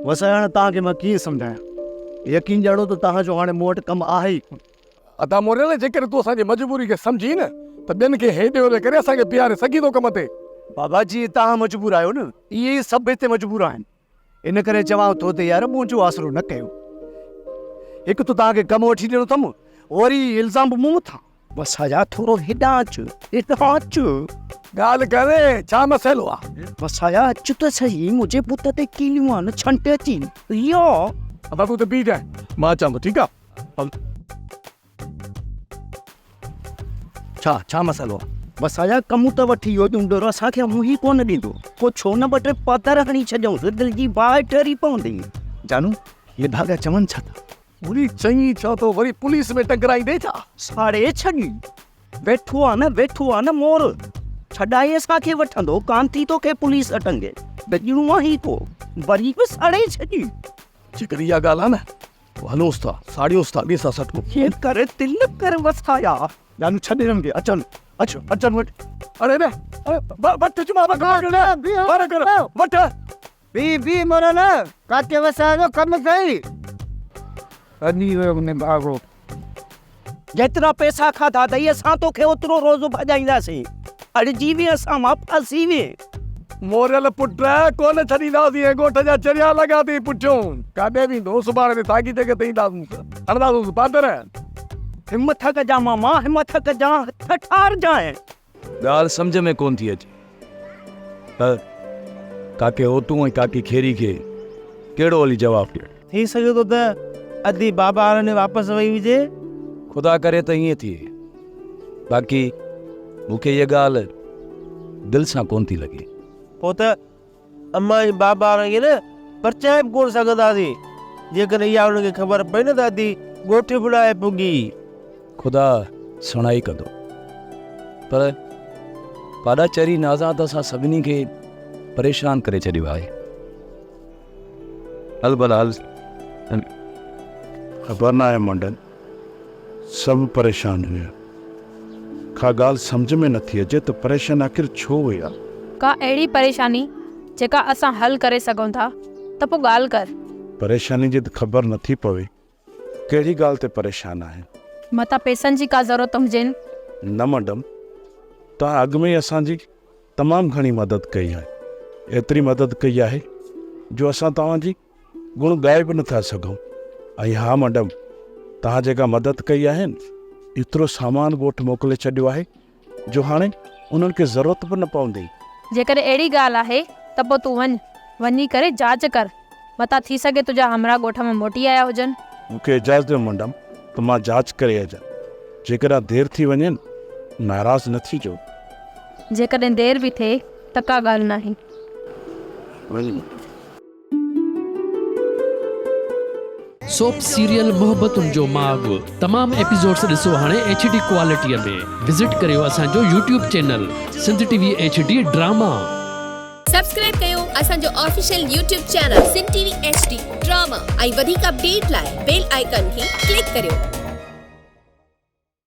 वैसे हाणे तव्हांखे मां कीअं सम्झायां, यकीन ॼाणो त तव्हांजो हाणे मूं वटि कमु आहे ई कोन। अदा मोरियल जेकर तूं असांजी मजबूरी खे सम्झी न त ॿियनि खे हेॾे होॾे करे असांखे बीहारे सघी थो कम ते। बाबा जी तव्हां मजबूर आहियो न, इहे सभु हिते मजबूर आहिनि, इन करे चवां थो त यार मुंहिंजो आसरो न कयो। हिकु त तव्हांखे कमु वठी ॾिनो अथमि, वरी इल्ज़ाम बि मूं मथां। बसि हजा थोरो हेॾां अचु, हेॾां अचु, ॻाल्हि करे छा मसइलो आहे? बसि हया अचु त सही, मुंहिंजे पुट ते कीलियूं आहिनि, छंट अची इहो। अदा तूं त बीह जाए, मां अचां थो, ठीकु आहे? छा मसइलो आहे? बसि हया कमु त वठी वियो ॾींदो, असांखे मूं ई कोन ॾींदो, पोइ छो न ॿ टे पतर हणी छॾियऊंसि, दिलि जी बाहि ठरी पवंदी। जानू इहे धागा चवनि छा था? पूरी चङी चओ तो वरी पुलिस में टकराईंदे छा? साड़े छॾी वेठो आहे न मोर, छॾाए असांखे वठंदो, कान थी तोखे पुलिस अटंगे, ॾिणो आहे ई को, वरी बि साड़े छॾी। जेकर इहा ॻाल्हि आहे न, हलोसि था साड़ियोसि था ॾिसां सटको हीअं करे तिलक करे वसाया। जानू छॾे रंगे अचनि वटि। अरे वठ चुमा वठ बी मोरा न काटे वसायो कम कई अनी ने भागो। जेतिरा पैसा खाधा अथई असां तोखे ओतिरो रोज़ भॼाईंदासीं, अड़जी वे असां मां फासी वे। मोरियल पुट कोन छॾींदासीं, ॻोठ जा चरिया लॻा थी पुठियों, काॾे वेंदो सुभाणे ते साॻी जॻह ते ईंदासीं, हणंदासीं पादर। हिम्मत कजां मामा, हिम्मत कजां, हथ ठार जाए। ॻाल्हि सम्झ में कोन थी अचे त काके ओतू ऐं काकी खेरी खे कहिड़ो हली जवाबु ॾियो? थी सघे थो त अधी बाबा ने वापसि वई हुजे, खुदा करे त ईअं थिए, बाक़ी मूंखे इहा ॻाल्हि दिलि सां कोन थी लॻे। पोइ त अम्मा जी बाबा खे न परचाए बि कोन सघंदासीं, जेकर इहा हुनखे ख़बर पई न त अधी ॻोठ बुलाए पुगी। खुदा सुणाई कंदो, पर पाड़ा चरी नाज़ा त असां सभिनी खे परेशान करे छॾियो आहे। हल भला हल। ख़बर न आहे मंडन, सभु परेशान हुया, का ॻाल्हि सम्झ में नथी अचे त परेशान आख़िर छो हुया। का अहिड़ी परेशानी जेका असां हल करे सघूं था त पोइ ॻाल्हि कर। परेशानी जी त ख़बर नथी पवे, कहिड़ी ॻाल्हि ते परेशान आहे? मता पैसनि जी का ज़रूरत हुजेनि? न मैडम, तव्हां अॻु में ई असांजी तमामु घणी मदद कई आहे, एतिरी मदद कई आहे जो असां तव्हांजी गुण ॻाए बि नथा सघूं। ऐं हा मैडम, तव्हां जेका मदद कई आहे न, एतिरो सामान ॻोठ मोकिले छॾियो आहे जो हाणे उन्हनि खे ज़रूरत बि न पवंदी। जेकर अहिड़ी ॻाल्हि आहे त पोइ तूं वञी करे जांच कर, मता थी सघे तुंहिंजा हमरा ॻोठ में मोटी आया हुजनि। मूंखे इजाज़त ॾियो मैडम त मां जांच करे अचां, जेकॾहिं देरि थी वञे नाराज़ न थी जो। जेकॾहिं देरि बि थिए त का ॻाल्हि न आहे। सोप सीरियल मोहब्बतुनि जो माग तमाम एपिसोड्स ॾिसो हाणे HD क्वालिटीअ में। विज़िट करियो असांजो YouTube channel Sindh TV HD drama. Subscribe कयो असांजो official YouTube channel Sindh TV HD drama ऐं वधीक अपडेट लाइ बेल आइकन खे क्लिक करियो।